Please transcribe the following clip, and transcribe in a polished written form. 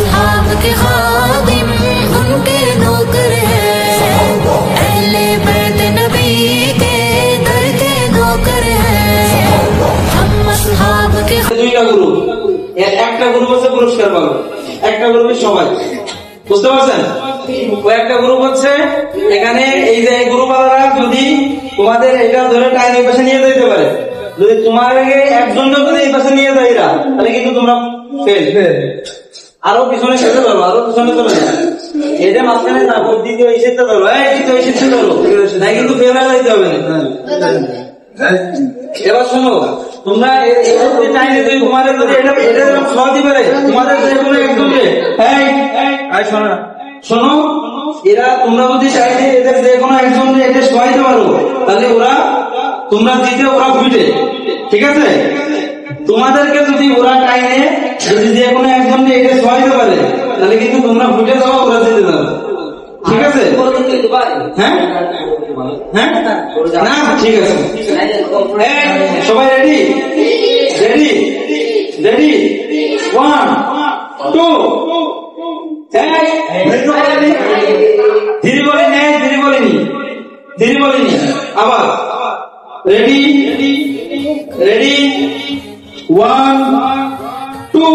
असहाब के खादिम उनके नौकर हैं, अहले बैत नबी के दर के नौकर हैं। हम असहाब के দুইটা গ্রুপ, একটা গ্রুপ হচ্ছে পুরস্কার পাবে, একটা গ্রুপে সবাই, বুঝতে পারছেন? ওই একটা গ্রুপ হচ্ছে এখানে এই যে গ্রুপওয়ালারা যদি তোমাদের এটা ধরে টাইম এই পাশে নিয়ে যেতে পারে, যদি তোমার একজনকে যদি এই পাশে নিয়ে যায় এরা, তাহলে কিন্তু তোমরা ফেল। আরো পিছনে সেটা ধরো, আরো পিছনে চলে যাবে, এটা মাঝখানে না, দ্বিতীয় হিসেবে ধরো, তৃতীয় হিসেবে ধরো, তাই কিন্তু ফেল হয়ে যাইতে হবে না। এবার শোনো, তোমরা চাইলে যদি তোমাদের যদি এটা সহজই পারে তোমাদের যে কোনো একজনকে, শোনো, এরা তোমরা যদি চাইলে এদের যে কোনো একজনকে এটা সহাইতে পারো, তাহলে ওরা তোমরা জিতে, ওরা ফুটে, ঠিক আছে? তোমাদেরকে যদি ওরা টাইমে যদি যে কোনো একজনকে এটা সহাইতে পারে, তাহলে কিন্তু তোমরা ফুটে যাও, ওরা জিতে যাবে, ঠিক আছে? হ্যাঁ হ্যাঁ, না ঠিক আছে, সবাই রেডি? রেডি রেডি, 1 2 ধীরে বলিনি, ধীরে বলিনি, ধীরে বলিনি, আবার রেডি রেডি, 1 2